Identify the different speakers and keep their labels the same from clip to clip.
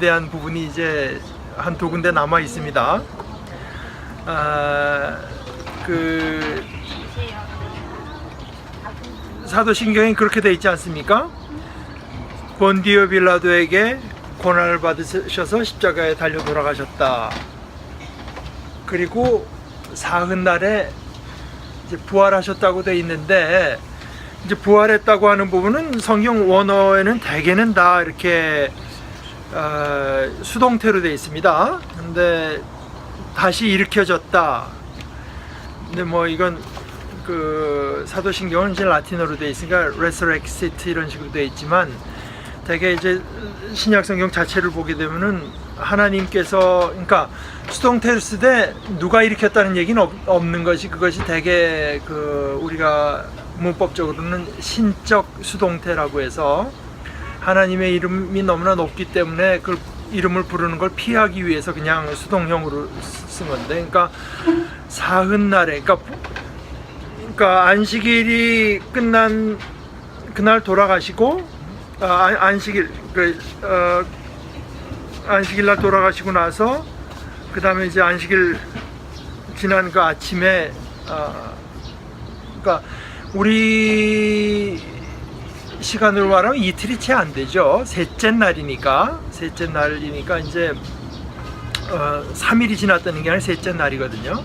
Speaker 1: 대한 부분이 이제 한 두 군데 남아 있습니다. 그 사도신경이 그렇게 돼 있지 않습니까? 본디오 빌라도에게 고난을 받으셔서 십자가에 달려 돌아가셨다. 그리고 사흘날에 이제 부활하셨다고 돼 있는데, 이제 부활했다고 하는 부분은 성경 원어에는 대개는 다 이렇게 수동태로 되어 있습니다. 근데 다시 일으켜졌다. 근데 뭐 이건 그 사도신경은 이제 라틴어로 되어 있으니까 resurrexit 이런 식으로 되어 있지만, 대개 이제 신약성경 자체를 보게 되면은 하나님께서, 그러니까 수동태를 쓰되 누가 일으켰다는 얘기는 없는 것이, 그것이 대개 그 우리가 문법적으로는 신적 수동태라고 해서 하나님의 이름이 너무나 높기 때문에 그 이름을 부르는 걸 피하기 위해서 그냥 수동형으로 쓴 건데, 그러니까 사흘날에, 그러니까 안식일이 끝난 그날 돌아가시고, 안식일 날 돌아가시고 나서 그 다음에 이제 안식일 지난 그 아침에, 그러니까 우리 시간으로 말하면 이틀이 채 안 되죠. 셋째 날이니까 이제 3일이 지났다는 게 아니라 셋째 날이거든요.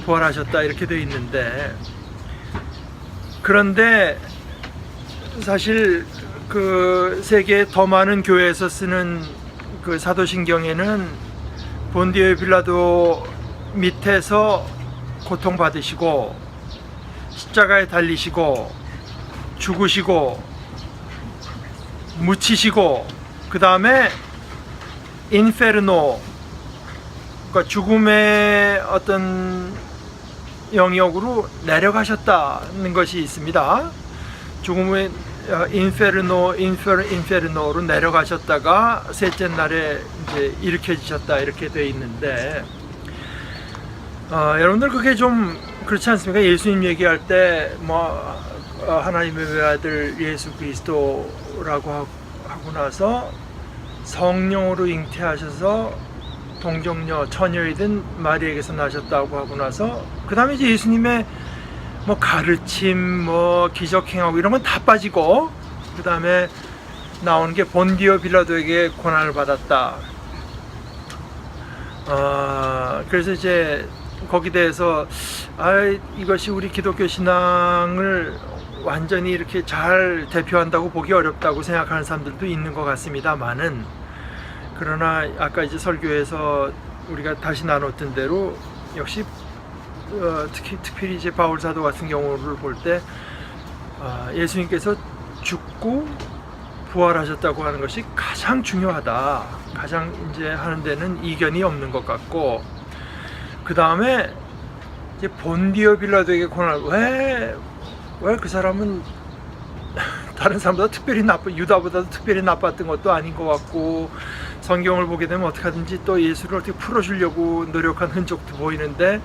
Speaker 1: 부활하셨다 이렇게 되어 있는데, 그런데 사실 그 세계 더 많은 교회에서 쓰는 그 사도신경에는 본디오 빌라도 밑에서 고통받으시고 십자가에 달리시고 죽으시고 묻히시고 그 다음에 인페르노, 그러니까 죽음의 어떤 영역으로 내려가셨다는 것이 있습니다. 죽음의 인페르노로 내려가셨다가 셋째 날에 이제 일으켜지셨다 이렇게 되어 있는데, 여러분들 그게 좀 그렇지 않습니까? 예수님 얘기할 때 뭐 하나님의 외아들 예수 그리스도라고 하고 나서 성령으로 잉태하셔서 동정녀 처녀이든 마리에게서 나셨다고 하고 나서, 그 다음에 이제 예수님의 뭐 가르침, 뭐 기적 행하고 이런 건 다 빠지고, 그 다음에 나오는 게 본디오 빌라도에게 고난을 받았다. 그래서 이제 거기에 대해서 이것이 우리 기독교 신앙을 완전히 이렇게 잘 대표한다고 보기 어렵다고 생각하는 사람들도 있는 것 같습니다만은, 그러나 아까 이제 설교에서 우리가 다시 나눴던 대로 역시 특별히 이제 바울 사도 같은 경우를 볼 때 예수님께서 죽고 부활하셨다고 하는 것이 가장 중요하다, 가장 이제 하는 데는 이견이 없는 것 같고, 그 다음에 이제 본디오 빌라도에게 고난을, 왜 그 사람은 다른 사람보다 특별히 유다보다도 특별히 나빴던 것도 아닌 것 같고, 성경을 보게 되면 어떻게든지 또 예수를 어떻게 풀어주려고 노력한 흔적도 보이는데,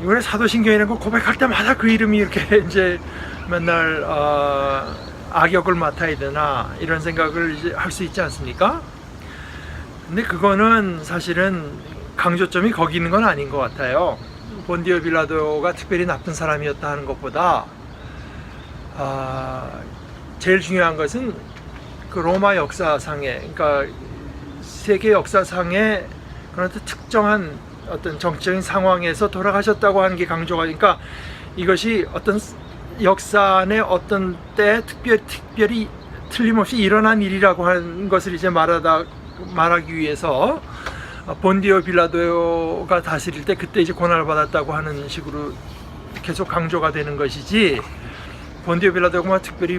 Speaker 1: 이번에 사도신경이라는 거 고백할 때마다 그 이름이 이렇게 이제 맨날 악역을 맡아야 되나 이런 생각을 이제 할 수 있지 않습니까? 근데 그거는 사실은 강조점이 거기 있는 건 아닌 것 같아요. 본디오 빌라도가 특별히 나쁜 사람이었다 하는 것보다 제일 중요한 것은 그 로마 역사상에, 그러니까 세계 역사상에 그런 특정한 어떤 정치적인 상황에서 돌아가셨다고 하는 게 강조가, 그러니까 이것이 어떤 역사 안에 어떤 때 특별히 틀림없이 일어난 일이라고 하는 것을 이제 말하기 위해서 본디오 빌라도가 다스릴 때 그때 이제 고난을 받았다고 하는 식으로 계속 강조가 되는 것이지, 본디오 빌라도가 특별히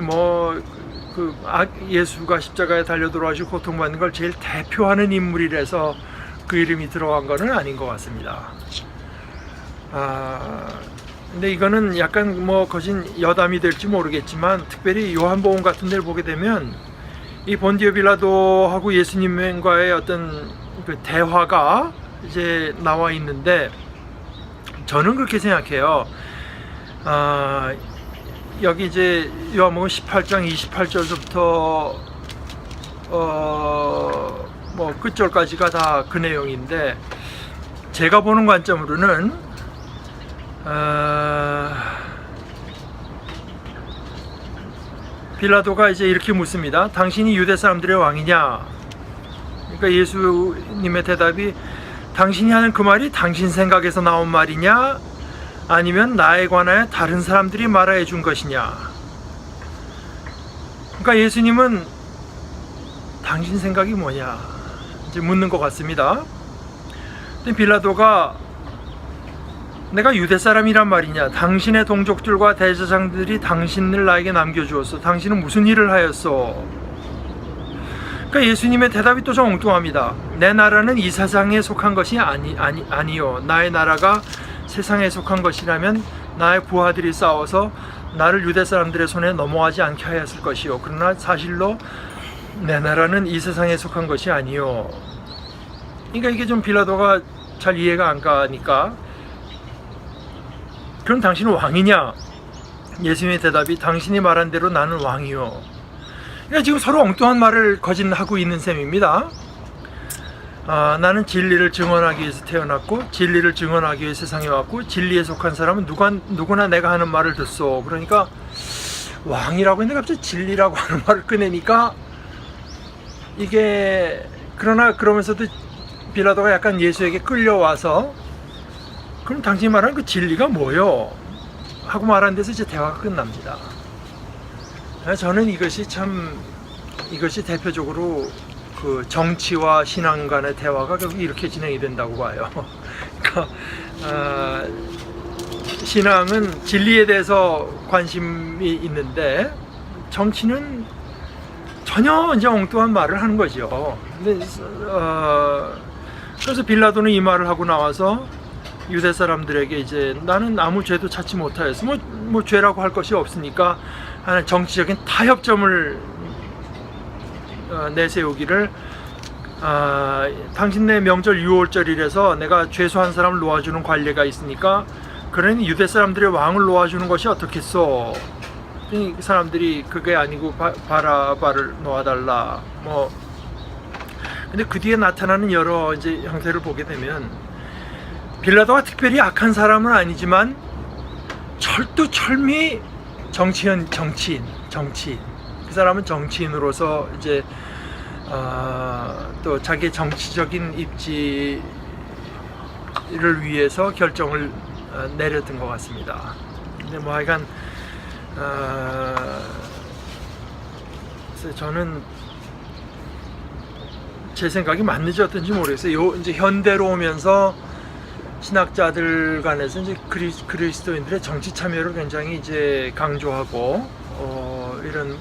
Speaker 1: 예수가 십자가에 달려 돌아가시고 고통받는 걸 제일 대표하는 인물이라서 그 이름이 들어간 거는 아닌 것 같습니다. 근데 이거는 약간 거진 여담이 될지 모르겠지만, 특별히 요한복음 같은 데를 보게 되면 이 본디오 빌라도하고 예수님과의 어떤 그 대화가 이제 나와 있는데, 저는 그렇게 생각해요. 여기 이제 요한복음 18장 28절부터 뭐 끝절까지가 다 그 내용인데, 제가 보는 관점으로는 빌라도가 이제 이렇게 묻습니다. 당신이 유대 사람들의 왕이냐? 그러니까 예수님의 대답이, 당신이 하는 그 말이 당신 생각에서 나온 말이냐, 아니면 나에 관하여 다른 사람들이 말해 준 것이냐? 그러니까 예수님은 당신 생각이 뭐냐 이제 묻는 것 같습니다. 근데 빌라도가, 내가 유대 사람이란 말이냐? 당신의 동족들과 대제사장들이 당신을 나에게 남겨주었어. 당신은 무슨 일을 하였어? 그러니까 예수님의 대답이 또 좀 엉뚱합니다. 내 나라는 이 세상에 속한 것이 아니요. 나의 나라가 세상에 속한 것이라면 나의 부하들이 싸워서 나를 유대 사람들의 손에 넘어가지 않게 하였을 것이요. 그러나 사실로 내 나라는 이 세상에 속한 것이 아니요. 그러니까 이게 좀 빌라도가 잘 이해가 안 가니까, 그럼 당신은 왕이냐? 예수님의 대답이, 당신이 말한 대로 나는 왕이요. 그러니까 지금 서로 엉뚱한 말을 거짓하고 있는 셈입니다. 나는 진리를 증언하기 위해서 태어났고, 진리를 증언하기 위해 세상에 왔고, 진리에 속한 사람은 누구나 내가 하는 말을 듣소. 그러니까 왕이라고 했는데 갑자기 진리라고 하는 말을 꺼내니까, 이게, 그러면서도 빌라도가 약간 예수에게 끌려와서, 그럼 당신이 말하는 그 진리가 뭐요? 하고 말하는 데서 이제 대화가 끝납니다. 저는 이것이 대표적으로 그 정치와 신앙 간의 대화가 결국 이렇게 진행이 된다고 봐요. 그러니까 신앙은 진리에 대해서 관심이 있는데, 정치는 전혀 이제 엉뚱한 말을 하는 거죠. 근데 그래서 빌라도는 이 말을 하고 나와서 유대 사람들에게, 이제 나는 아무 죄도 찾지 못하였어. 뭐 죄라고 할 것이 없으니까 하는 정치적인 타협점을 내세우기를, 당신네 명절 유월절이라서 내가 죄수한 사람을 놓아주는 관례가 있으니까, 그러니 유대 사람들의 왕을 놓아주는 것이 어떻겠소? 이 사람들이 그게 아니고 바라바를 놓아달라. 뭐 근데 그 뒤에 나타나는 여러 이제 형태를 보게 되면, 빌라도가 특별히 악한 사람은 아니지만 철두철미 정치인. 그 사람은 정치인으로서 이제 또 자기의 정치적인 입지를 위해서 결정을 내렸던 것 같습니다. 근데 뭐 하여간 그래서 저는 제 생각이 맞는지 어떤지 모르겠어요. 이제 현대로 오면서 신학자들 간에서 이제 그리스도인들의 정치 참여를 굉장히 이제 강조하고 이런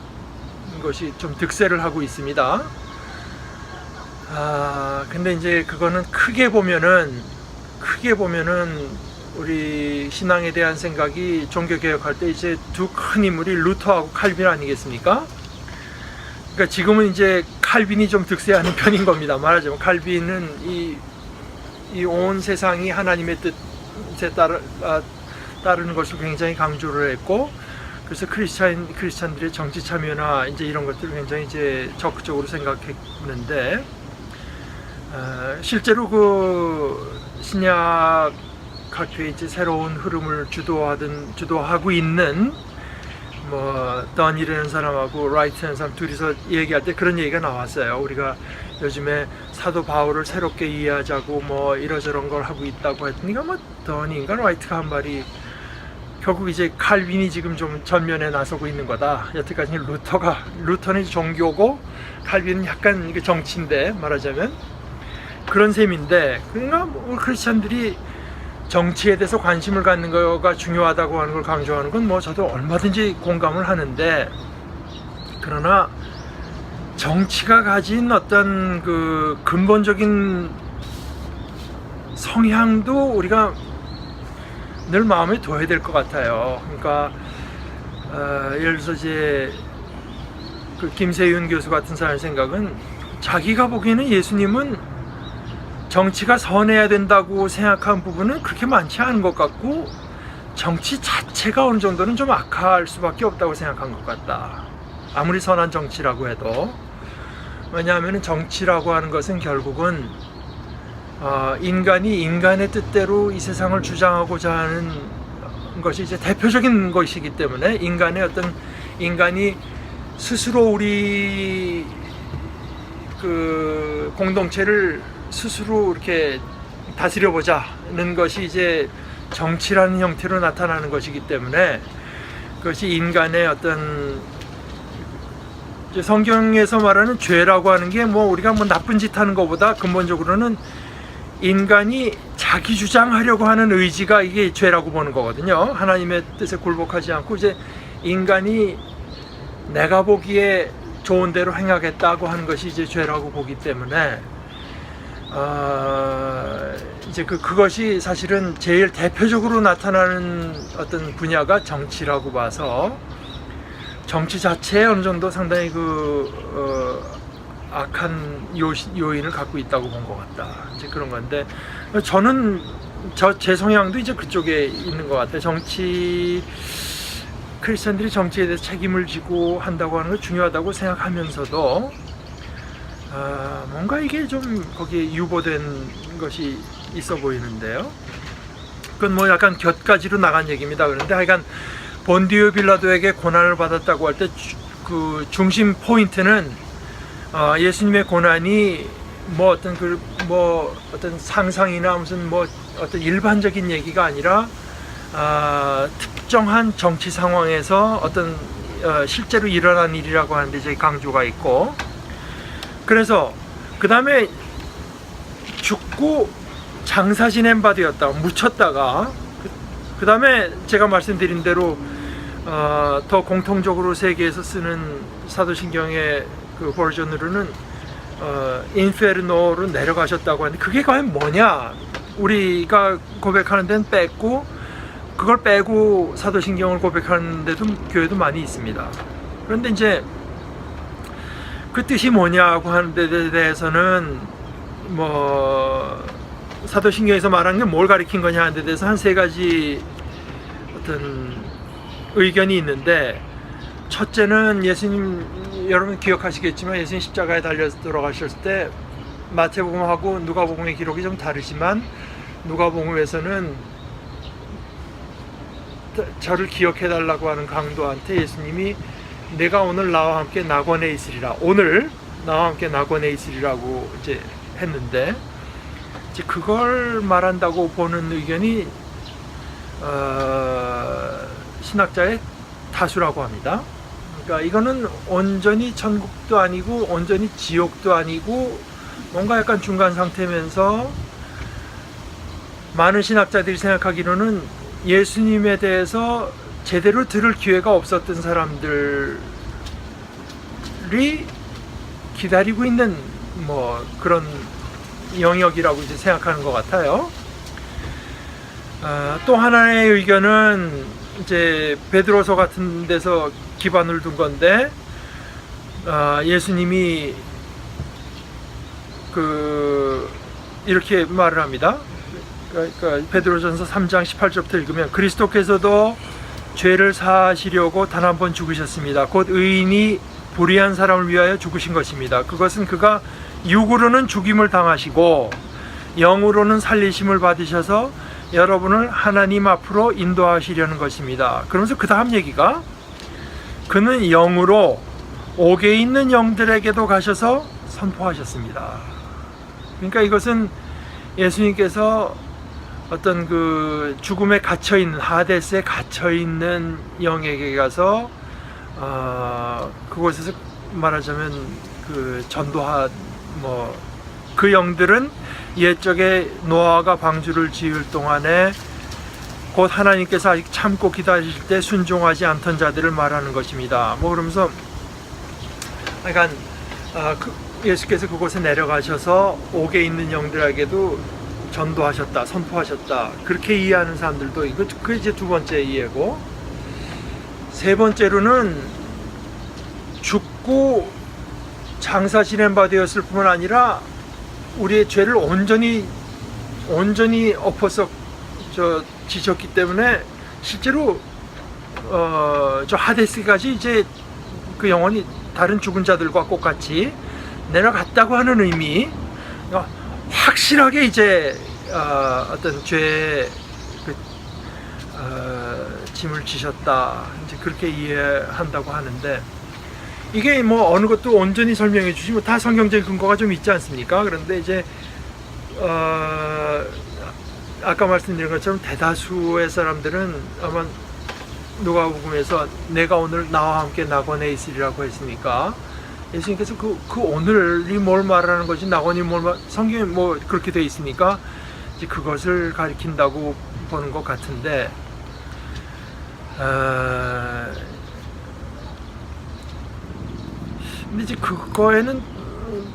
Speaker 1: 것이 좀 득세를 하고 있습니다. 근데 이제 그거는 크게 보면은 우리 신앙에 대한 생각이 종교개혁할 때 이제 두 큰 인물이 루터하고 칼빈 아니겠습니까? 그러니까 지금은 이제 칼빈이 좀 득세하는 편인 겁니다. 말하자면 칼빈은 이 온 세상이 하나님의 뜻에 따르는 것을 굉장히 강조를 했고, 그래서 크리스찬들의 정치 참여나 이제 이런 것들을 굉장히 이제 적극적으로 생각했는데, 실제로 그 신약학회의 이제 새로운 흐름을 주도하고 있는 뭐 던이라는 사람하고 라이트라는 사람 둘이서 얘기할 때 그런 얘기가 나왔어요. 우리가 요즘에 사도 바울을 새롭게 이해하자고 뭐 이러저런 걸 하고 있다고 했더니, 뭐 던인가 라이트가 한 말이, 결국 이제 칼빈이 지금 좀 전면에 나서고 있는 거다. 여태까지 루터는 종교고 칼빈은 약간 이게 정치인데, 말하자면 그런 셈인데, 그러니까 우리 크리스찬들이 정치에 대해서 관심을 갖는 거가 중요하다고 하는 걸 강조하는 건 뭐 저도 얼마든지 공감을 하는데, 그러나 정치가 가진 어떤 그 근본적인 성향도 우리가 늘 마음에 둬야 될 것 같아요. 그러니까 예를 들어서 이제 그 김세윤 교수 같은 사람의 생각은, 자기가 보기에는 예수님은 정치가 선해야 된다고 생각한 부분은 그렇게 많지 않은 것 같고, 정치 자체가 어느 정도는 좀 악할 수밖에 없다고 생각한 것 같다. 아무리 선한 정치라고 해도. 왜냐하면 정치라고 하는 것은 결국은 인간이 인간의 뜻대로 이 세상을 주장하고자 하는 것이 이제 대표적인 것이기 때문에 인간이 스스로 우리 그 공동체를 스스로 이렇게 다스려보자는 것이 이제 정치라는 형태로 나타나는 것이기 때문에 그것이 인간의 어떤 성경에서 말하는 죄라고 하는 게 뭐 우리가 뭐 나쁜 짓 하는 것보다 근본적으로는 인간이 자기 주장하려고 하는 의지가 이게 죄라고 보는 거거든요. 하나님의 뜻에 굴복하지 않고 이제 인간이 내가 보기에 좋은 대로 행하겠다고 하는 것이 이제 죄라고 보기 때문에 이제 그것이 사실은 제일 대표적으로 나타나는 어떤 분야가 정치라고 봐서 정치 자체에 어느 정도 상당히 악한 요인을 갖고 있다고 본 것 같다. 이제 그런 건데 저는 제 성향도 이제 그쪽에 있는 것 같아요. 크리스천들이 정치에 대해서 책임을 지고 한다고 하는 거 중요하다고 생각하면서도 뭔가 이게 좀 거기에 유보된 것이 있어 보이는데요. 그건 뭐 약간 곁가지로 나간 얘기입니다. 그런데 하여간 본디오 빌라도에게 고난을 받았다고 할 때 그 중심 포인트는 예수님의 고난이 뭐 어떤 상상이나 무슨 뭐 어떤 일반적인 얘기가 아니라 특정한 정치 상황에서 어떤 실제로 일어난 일이라고 하는데 이제 강조가 있고, 그래서 그 다음에 죽고 장사 지낸 바 되었다, 묻혔다가 그 다음에 제가 말씀드린 대로 더 공통적으로 세계에서 쓰는 사도신경의 그 버전으로는 인페르노로 내려가셨다고 하는데 그게 과연 뭐냐? 우리가 고백하는 데는 뺐고 그걸 빼고 사도신경을 고백하는 데도 교회도 많이 있습니다. 그런데 이제 그 뜻이 뭐냐고 하는 데 대해서는 뭐 사도신경에서 말하는 게 뭘 가리킨 거냐 하는 데 대해서 한 세 가지 어떤 의견이 있는데, 첫째는 예수님, 여러분 기억하시겠지만 예수님 십자가에 달려서 돌아가셨을 때 마태복음하고 누가복음의 기록이 좀 다르지만 누가복음에서는 저를 기억해 달라고 하는 강도한테 예수님이 내가 오늘 나와 함께 낙원에 있으리라, 오늘 나와 함께 낙원에 있으리라고 이제 했는데, 이제 그걸 말한다고 보는 의견이 신학자의 다수라고 합니다. 그러니까 이거는 온전히 천국도 아니고 온전히 지옥도 아니고 뭔가 약간 중간 상태면서, 많은 신학자들이 생각하기로는 예수님에 대해서 제대로 들을 기회가 없었던 사람들이 기다리고 있는 뭐 그런 영역이라고 이제 생각하는 것 같아요. 또 하나의 의견은 이제 베드로서 같은 데서 기반을 둔 건데, 예수님이 이렇게 말을 합니다. 그러니까 베드로전서 3장 18절부터 읽으면 그리스도께서도 죄를 사하시려고 단 한 번 죽으셨습니다. 곧 의인이 불의한 사람을 위하여 죽으신 것입니다. 그것은 그가 육으로는 죽임을 당하시고 영으로는 살리심을 받으셔서 여러분을 하나님 앞으로 인도하시려는 것입니다. 그러면서 그 다음 얘기가, 그는 영으로 옥에 있는 영들에게도 가셔서 선포하셨습니다. 그러니까 이것은 예수님께서 어떤 그 죽음에 갇혀있는, 하데스에 갇혀있는 영에게 가서 그곳에서 말하자면 그 그 영들은 옛적에 노아가 방주를 지을 동안에 곧 하나님께서 아직 참고 기다리실 때 순종하지 않던 자들을 말하는 것입니다. 뭐 그러면서 약간 예수께서 그곳에 내려가셔서 옥에 있는 영들에게도 전도하셨다, 선포하셨다, 그렇게 이해하는 사람들도 있고, 그게 이제 두 번째 이해고, 세 번째로는 죽고 장사 지낸 바 되었을 뿐만 아니라 우리의 죄를 온전히 엎어서 지셨기 때문에 실제로 저 하데스까지 이제 그 영혼이 다른 죽은 자들과 똑같이 내려갔다고 하는 의미, 확실하게 이제 어떤 죄의 그, 짐을 지셨다, 이제 그렇게 이해한다고 하는데, 이게 뭐 어느 것도 온전히 설명해 주지 뭐 다 성경적인 근거가 좀 있지 않습니까? 그런데 이제 아까 말씀드린 것처럼 대다수의 사람들은 아마 누가복음에서 내가 오늘 나와 함께 낙원에 있으리라고 했으니까 예수님께서 그 오늘이 뭘 말하는 거지, 낙원이 성경에 뭐 그렇게 돼 있으니까 이제 그것을 가리킨다고 보는 것 같은데, 근데 이제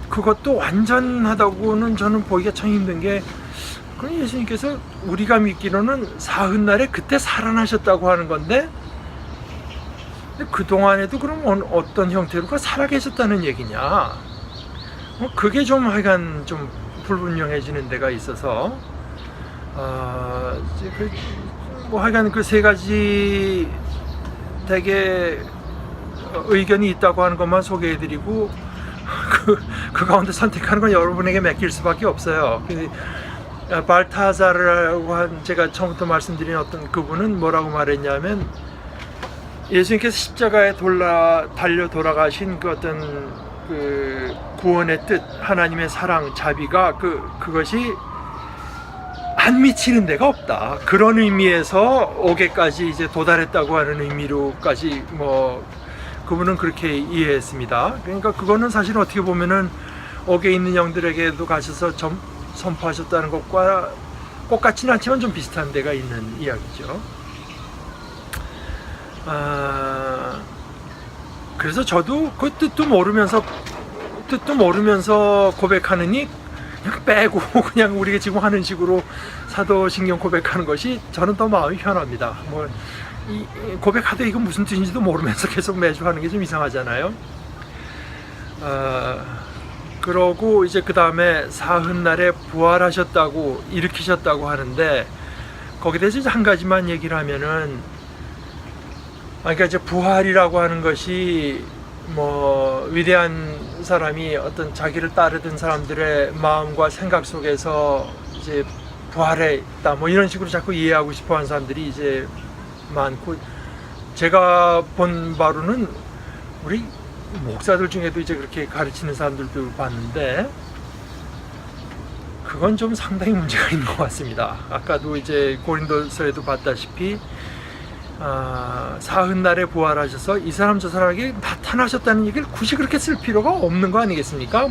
Speaker 1: 그것도 완전하다고는 저는 보기가 참 힘든 게, 그럼 예수님께서 우리가 믿기로는 사흔날에 그때 살아나셨다고 하는 건데, 그동안에도 그럼 어떤 형태로 살아계셨다는 얘기냐? 그게 좀 하여간 좀 불분명해지는 데가 있어서, 뭐 하여간 그 세 가지 되게 의견이 있다고 하는 것만 소개해드리고, 그 가운데 선택하는 건 여러분에게 맡길 수밖에 없어요. 발타자르라고 한, 제가 처음부터 말씀드린 어떤 그분은 뭐라고 말했냐면, 예수님께서 십자가에 달려 돌아가신 그 어떤 그 구원의 뜻, 하나님의 사랑, 자비가 그것이 안 미치는 데가 없다, 그런 의미에서 옥에까지 이제 도달했다고 하는 의미로까지 뭐 그분은 그렇게 이해했습니다. 그러니까 그거는 사실 어떻게 보면은 옥에 있는 영들에게도 가셔서 선포하셨다는 것과 똑같지는 않지만 좀 비슷한 데가 있는 이야기죠. 그래서 저도 그 뜻도 모르면서 고백하느니 그냥 빼고 그냥 우리가 지금 하는 식으로 사도신경 고백하는 것이 저는 더 마음이 편합니다. 뭐 고백하되 이거 무슨 뜻인지도 모르면서 계속 매주 하는 게 좀 이상하잖아요. 그러고 이제 그 다음에 사흔날에 부활하셨다고, 일으키셨다고 하는데, 거기에 대해서 이제 한 가지만 얘기를 하면은, 그러니까 이제 부활이라고 하는 것이 뭐 위대한 사람이 어떤 자기를 따르던 사람들의 마음과 생각 속에서 이제 부활했다, 뭐 이런 식으로 자꾸 이해하고 싶어 하는 사람들이 이제 많고, 제가 본 바로는 우리 목사들 중에도 이제 그렇게 가르치는 사람들도 봤는데, 그건 좀 상당히 문제가 있는 것 같습니다. 아까도 이제 고린도서에도 봤다시피 사흔날에 부활하셔서 이 사람 저 사람에게 나타나셨다는 얘기를 굳이 그렇게 쓸 필요가 없는 거 아니겠습니까?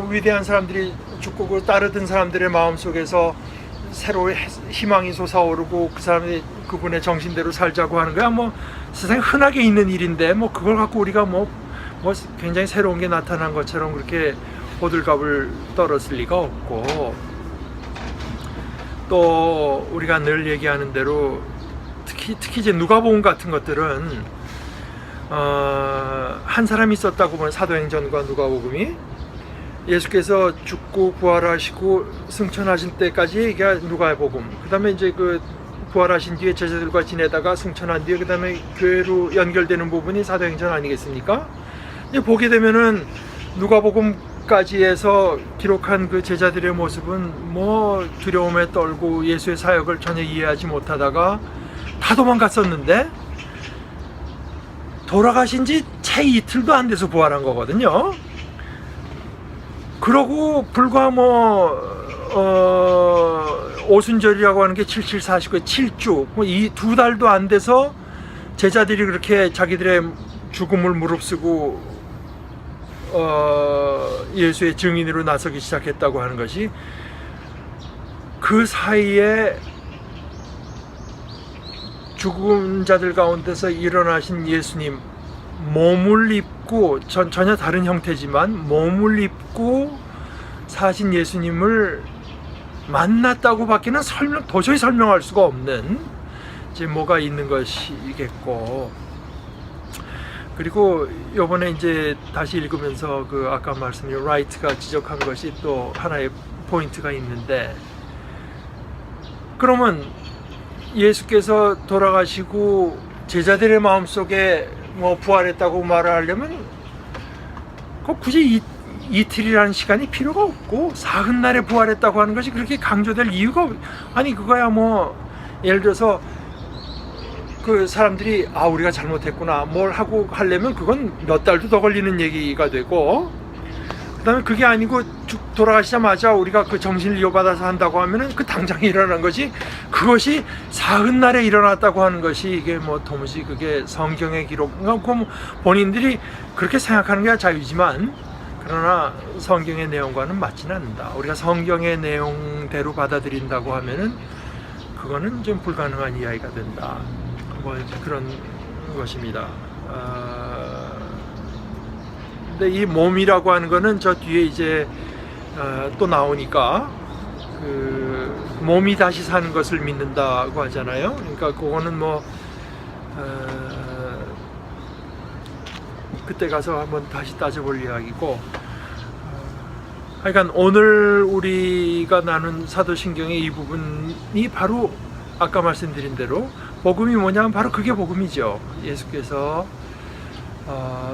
Speaker 1: 위대한 사람들이 죽고 그 따르던 사람들의 마음 속에서 새로운 희망이 솟아오르고 그분의 정신대로 살자고 하는 거야. 뭐 세상에 흔하게 있는 일인데, 뭐 그걸 갖고 우리가 뭐 굉장히 새로운 게 나타난 것처럼 그렇게 호들갑을 떨었을 리가 없고, 또 우리가 늘 얘기하는 대로 특히 이제 누가복음 같은 것들은 한 사람이 있었다고 보면 사도행전과 누가복음이 예수께서 죽고 부활하시고 승천하신 때까지 얘기가 누가복음, 그 다음에 이제 그 부활하신 뒤에 제자들과 지내다가 승천한 뒤에 그 다음에 교회로 연결되는 부분이 사도행전 아니겠습니까? 이제 보게 되면은 누가복음까지 해서 기록한 그 제자들의 모습은 뭐 두려움에 떨고 예수의 사역을 전혀 이해하지 못하다가 다 도망갔었는데, 돌아가신 지 채 이틀도 안 돼서 부활한 거거든요. 그러고 불과 오순절이라고 하는 게 7749 7주, 이 2달도 안 돼서 제자들이 그렇게 자기들의 죽음을 무릅쓰고 예수의 증인으로 나서기 시작했다고 하는 것이, 그 사이에 죽은 자들 가운데서 일어나신 예수님, 몸을 입고 전혀 다른 형태지만 몸을 입고 사신 예수님을 만났다고 밖에는 도저히 설명할 수가 없는 이제 뭐가 있는 것이겠고, 그리고 요번에 이제 다시 읽으면서 그 아까 말씀드린 라이트가 지적한 것이 또 하나의 포인트가 있는데, 그러면 예수께서 돌아가시고 제자들의 마음속에 뭐 부활했다고 말을 하려면 굳이 이틀이라는 시간이 필요가 없고 사흘날에 부활했다고 하는 것이 그렇게 강조될 이유가 아니 그거야 뭐 예를 들어서 그 사람들이 우리가 잘못했구나 뭘 하고 하려면 그건 몇 달도 더 걸리는 얘기가 되고 그다음에 그게 아니고 돌아가시자마자 우리가 그 정신을 이어받아서 한다고 하면은 그 당장 일어난 것이 그것이 사흘날에 일어났다고 하는 것이 이게 뭐 도무지 그게 성경의 기록 뭐 본인들이 그렇게 생각하는 게 자유지만 그러나 성경의 내용과는 맞지는 않는다. 우리가 성경의 내용대로 받아들인다고 하면은 그거는 좀 불가능한 이야기가 된다. 뭐 그런 것입니다. 근데 이 몸이라고 하는 거는 저 뒤에 이제 또 나오니까 그 몸이 다시 사는 것을 믿는다고 하잖아요. 그러니까 그거는 뭐 그때 가서 한번 다시 따져볼 이야기고 하여간 오늘 우리가 나눈 사도신경의 이 부분이 바로 아까 말씀드린 대로 복음이 뭐냐면 바로 그게 복음이죠. 예수께서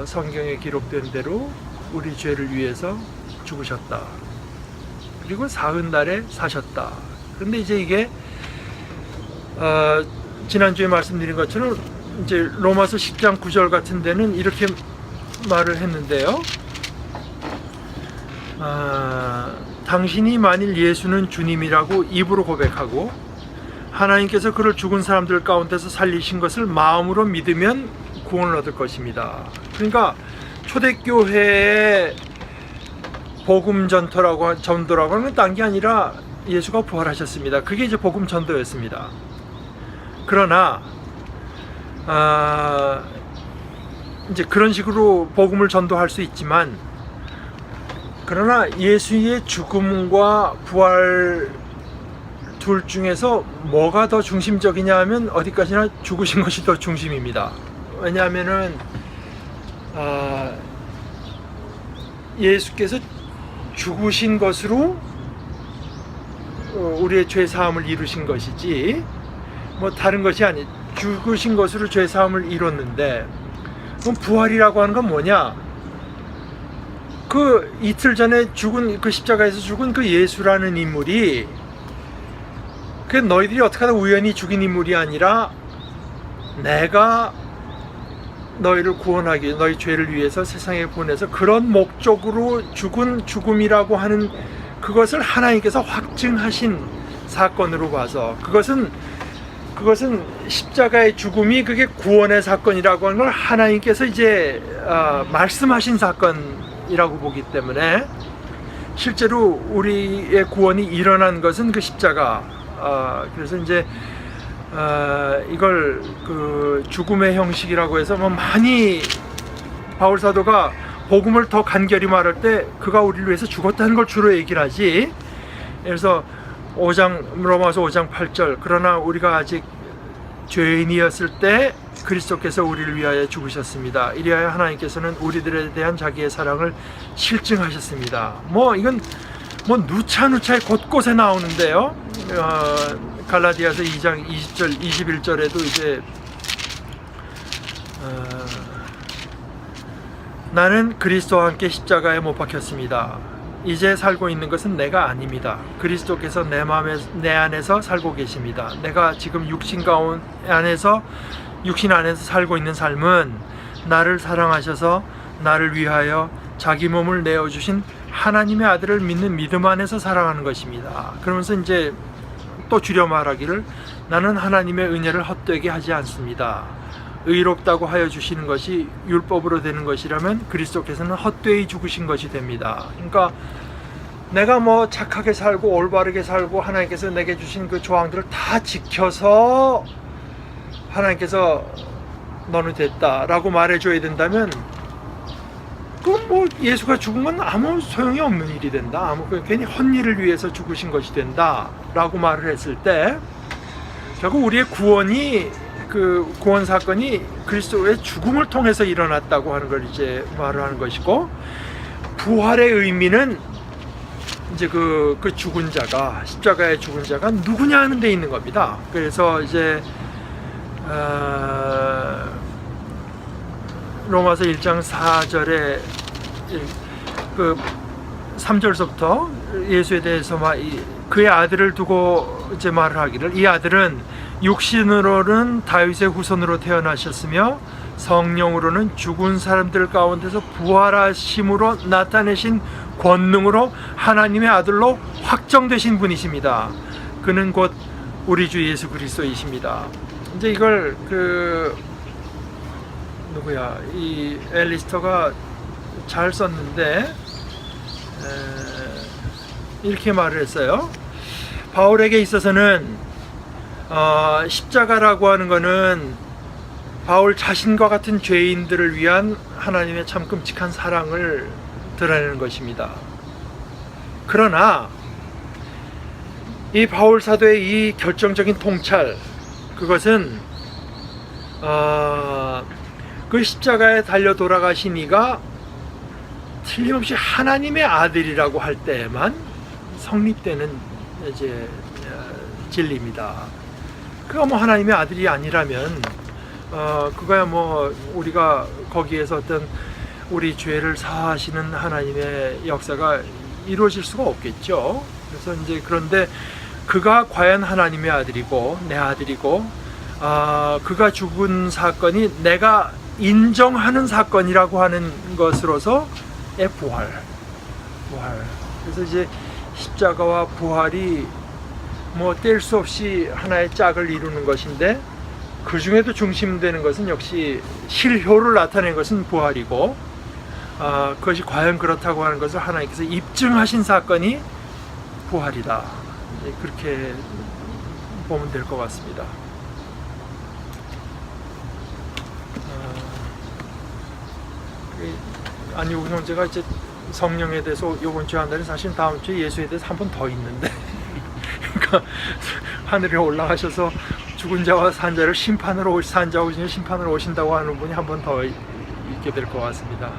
Speaker 1: 성경에 기록된 대로 우리 죄를 위해서 죽으셨다. 그리고 사흘날에 사셨다. 그런데 이제 이게 지난주에 말씀드린 것처럼 이제 로마서 10장 9절 같은 데는 이렇게 말을 했는데요. 당신이 만일 예수는 주님이라고 입으로 고백하고 하나님께서 그를 죽은 사람들 가운데서 살리신 것을 마음으로 믿으면 구원을 얻을 것입니다. 그러니까 초대교회의 복음 전도라고 하는 딴 게 아니라 예수가 부활하셨습니다. 그게 이제 복음 전도였습니다. 그러나 이제 그런 식으로 복음을 전도할 수 있지만 그러나 예수의 죽음과 부활 둘 중에서 뭐가 더 중심적이냐 하면 어디까지나 죽으신 것이 더 중심입니다. 왜냐하면은 예수께서 죽으신 것으로 우리의 죄 사함을 이루신 것이지 뭐 다른 것이 아니 죽으신 것으로 죄 사함을 이뤘는데 그럼 부활이라고 하는 건 뭐냐? 그 이틀 전에 죽은 그 십자가에서 죽은 그 예수라는 인물이 그 너희들이 어떻게 하다 우연히 죽인 인물이 아니라 내가 너희를 구원하기 위해 너희 죄를 위해서 세상에 보내서 그런 목적으로 죽은 죽음이라고 하는 그것을 하나님께서 확증하신 사건으로 봐서 그것은 십자가의 죽음이 그게 구원의 사건이라고 하는 걸 하나님께서 이제 말씀하신 사건이라고 보기 때문에 실제로 우리의 구원이 일어난 것은 그 십자가 그래서 이제 이걸 그 죽음의 형식이라고 해서 뭐 많이 바울 사도가 복음을 더 간결히 말할 때 그가 우리를 위해서 죽었다는 걸 주로 얘기를 하지. 그래서 로마서 5장 8절 그러나 우리가 아직 죄인이었을 때 그리스도께서 우리를 위하여 죽으셨습니다. 이리하여 하나님께서는 우리들에 대한 자기의 사랑을 실증하셨습니다. 뭐 이건 뭐 누차누차 곳곳에 나오는데요. 갈라디아서 2장 20절 21절에도 이제 나는 그리스도와 함께 십자가에 못 박혔습니다. 이제 살고 있는 것은 내가 아닙니다. 그리스도께서 내 안에서 살고 계십니다. 내가 지금 육신 안에서 살고 있는 삶은 나를 사랑하셔서 나를 위하여 자기 몸을 내어주신 하나님의 아들을 믿는 믿음 안에서 살아가는 것입니다. 그러면서 이제 또 줄여 말하기를 나는 하나님의 은혜를 헛되게 하지 않습니다. 의롭다고 하여 주시는 것이 율법으로 되는 것이라면 그리스도께서는 헛되이 죽으신 것이 됩니다. 그러니까 내가 뭐 착하게 살고 올바르게 살고 하나님께서 내게 주신 그 조항들을 다 지켜서 하나님께서 너는 됐다라고 말해줘야 된다면 그건 뭐 예수가 죽은 건 아무 소용이 없는 일이 된다. 괜히 헛일을 위해서 죽으신 것이 된다라고 말을 했을 때 결국 우리의 구원이 그 구원 사건이 그리스도의 죽음을 통해서 일어났다고 하는 걸 이제 말을 하는 것이고 부활의 의미는 이제 그 죽은 자가 십자가의 죽은 자가 누구냐 하는 데 있는 겁니다. 그래서 이제 로마서 1장 4절에 그 3절서부터 예수에 대해서 그의 아들을 두고 이제 말을 하기를, 이 아들은 육신으로는 다윗의 후손으로 태어나셨으며 성령으로는 죽은 사람들 가운데서 부활하심으로 나타내신 권능으로 하나님의 아들로 확정되신 분이십니다. 그는 곧 우리 주 예수 그리스도이십니다. 이제 이걸 이 엘리스터가 잘 썼는데 이렇게 말을 했어요. 바울에게 있어서는 십자가라고 하는 것은 바울 자신과 같은 죄인들을 위한 하나님의 참 끔찍한 사랑을 드러내는 것입니다. 그러나 이 바울 사도의 이 결정적인 통찰, 그것은 그 십자가에 달려 돌아가신 이가 틀림없이 하나님의 아들이라고 할 때에만 성립되는 이제 진리입니다. 그가 하나님의 아들이 아니라면 그거야 우리가 거기에서 어떤 우리 죄를 사하시는 하나님의 역사가 이루어질 수가 없겠죠. 그래서 이제 그런데 그가 과연 하나님의 아들이고 내 아들이고 그가 죽은 사건이 내가 인정하는 사건이라고 하는 것으로서의 부활. 그래서 이제 십자가와 부활이 뗄 수 없이 하나의 짝을 이루는 것인데, 그 중에도 중심되는 것은 역시 실효를 나타낸 것은 부활이고, 그것이 과연 그렇다고 하는 것을 하나님께서 입증하신 사건이 부활이다. 그렇게 보면 될 것 같습니다. 안유국 형제가 이제 성령에 대해서 이번 주에 한 달에, 사실 다음 주에 예수에 대해서 한 번 더 있는데 그러니까 하늘에 올라가셔서 죽은 자와 산 자를 심판으로 심판으로 오신다고 하는 분이 한 번 더 있게 될 것 같습니다.